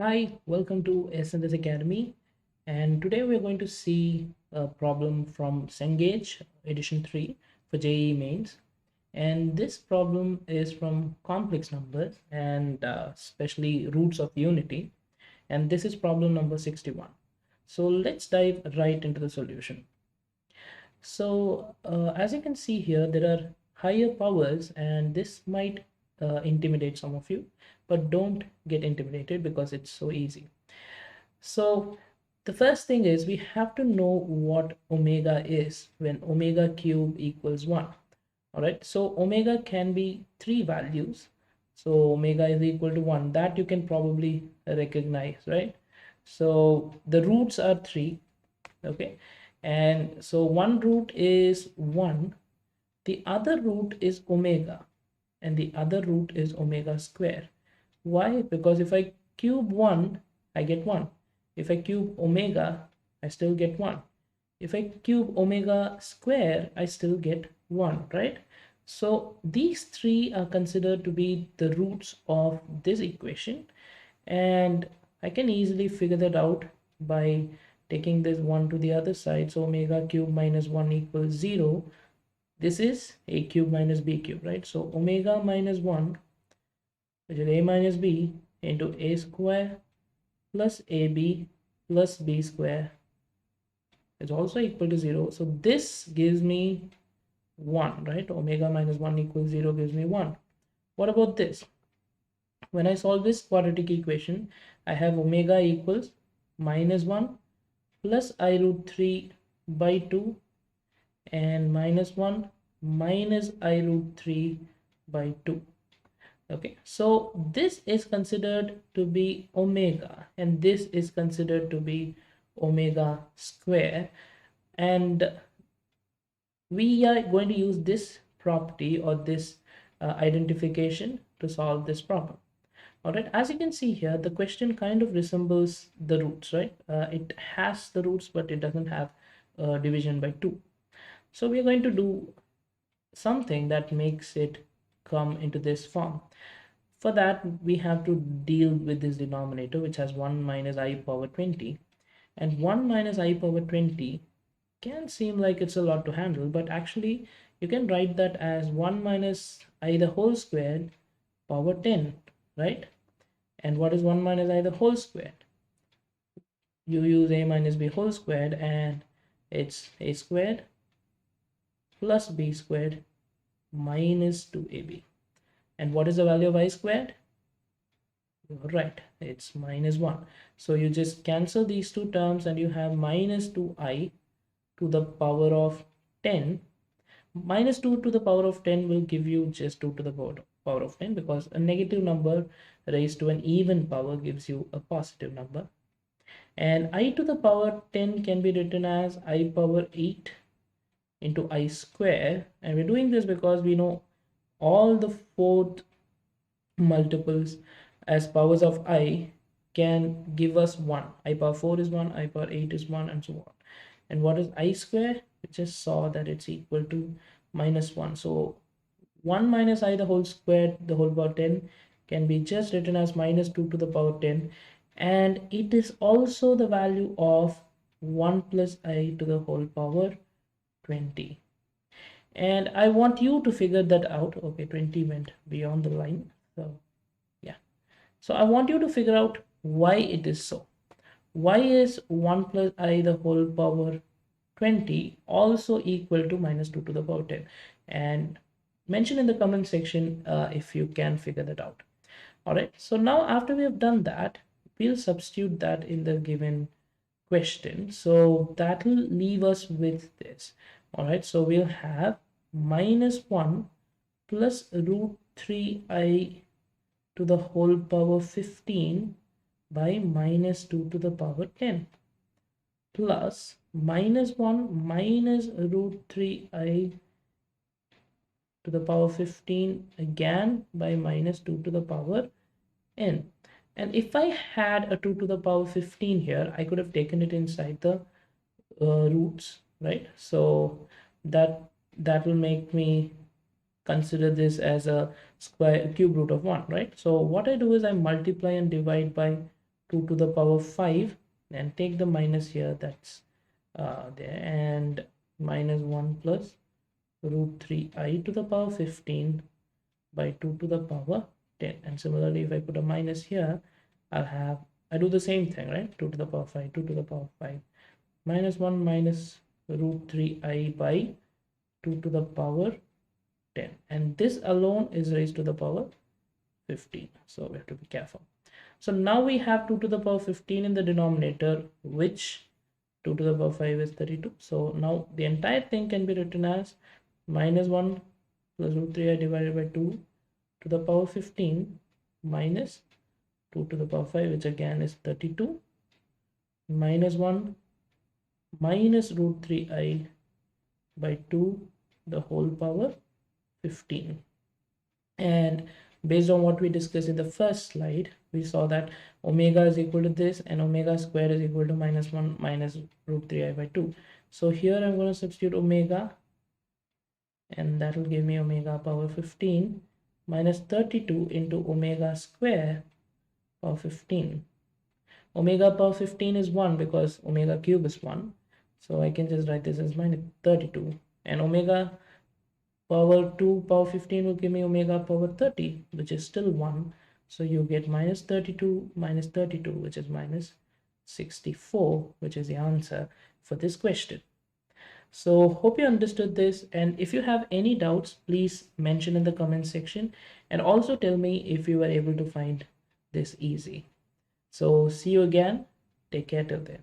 Hi, welcome to CENGAGE Academy, and today we're going to see a problem from CENGAGE edition 3 for JEE mains. And this problem is from complex numbers and especially roots of unity, and this is problem number 61. So let's dive right into the solution. So as you can see here, there are higher powers, and this might intimidate some of you, but don't get intimidated because it's so easy. So the first thing is we have to know what omega is when omega cube equals 1. All right, so omega can be three values. So omega is equal to 1, that you can probably recognize, right? So the roots are 3. Okay, and so one root is 1, the other root is omega, and the other root is omega square. Why? Because if I cube 1, I get 1. If I cube omega, I still get 1. If I cube omega square, I still get 1, right? So these three are considered to be the roots of this equation, and I can easily figure that out by taking this 1 to the other side. So omega cube minus 1 equals 0. This is a cube minus b cube, right? So omega minus 1, which is a minus b, into a square plus ab plus b square is also equal to 0. So this gives me 1, right? Omega minus 1 equals 0 gives me 1. What about this? When I solve this quadratic equation, I have omega equals minus 1 plus I root 3 by 2 and minus 1 minus I root 3 by 2. Okay, so this is considered to be omega, and this is considered to be omega square, and we are going to use this property or this identification to solve this problem. All right, as you can see here, the question kind of resembles the roots, right? It has the roots, but it doesn't have division by 2. So we're going to do something that makes it come into this form. For that, we have to deal with this denominator, which has 1 minus I power 20. And 1 minus I power 20 can seem like it's a lot to handle, but actually you can write that as 1 minus I the whole squared power 10, right? And what is 1 minus I the whole squared? You use a minus b whole squared, and it's a squared plus b squared minus 2ab. And what is the value of I squared? Right, it's minus 1. So you just cancel these two terms and you have minus 2i to the power of 10. Minus 2 to the power of 10 will give you just 2 to the power of 10, because a negative number raised to an even power gives you a positive number. And I to the power 10 can be written as I power 8 into I square. And we're doing this because we know all the fourth multiples as powers of I can give us 1. I power 4 is 1, I power 8 is 1, and so on. And what is I square? We just saw that it's equal to minus 1. So 1 minus I the whole squared, the whole power 10, can be just written as minus 2 to the power 10. And it is also the value of 1 plus I to the whole power 20. And I want you to figure that out. Okay, 20 went beyond the line. So yeah. So I want you to figure out why it is so. Why is 1 plus I the whole power 20 also equal to minus 2 to the power 10? And mention in the comment section if you can figure that out. All right, so now after we have done that, we'll substitute that in the given question. So that will leave us with this. All right, so we'll have minus 1 plus root 3i to the whole power 15 by minus 2 to the power 10 plus minus 1 minus root 3i to the power 15 again by minus 2 to the power n. And if I had a 2 to the power 15 here, I could have taken it inside the roots, right? So that will make me consider this as a square cube root of 1, right? So what I do is I multiply and divide by 2 to the power 5, and take the minus here, that's there, and minus 1 plus root 3i to the power 15 by 2 to the power 10. And similarly, if I put a minus here, I do the same thing, right? 2 to the power 5, 2 to the power 5, minus 1 minus root 3i by 2 to the power 10. And this alone is raised to the power 15. So we have to be careful. So now we have 2 to the power 15 in the denominator, which 2 to the power 5 is 32. So now the entire thing can be written as minus 1 plus root 3i divided by 2 to the power 15 minus 2 to the power 5, which again is 32, minus 1 minus root 3i by 2 the whole power 15. And based on what we discussed in the first slide, we saw that omega is equal to this, and omega square is equal to minus 1 minus root 3i by 2. So here I'm going to substitute omega, and that will give me omega power 15 minus 32 into omega square power 15. Omega power 15 is 1 because omega cube is 1. So I can just write this as minus 32. And omega power 2 power 15 will give me omega power 30, which is still 1. So you get minus 32 minus 32, which is minus 64, which is the answer for this question. So hope you understood this, and if you have any doubts, please mention in the comment section, and also tell me if you were able to find this easy. So see you again. Take care till then.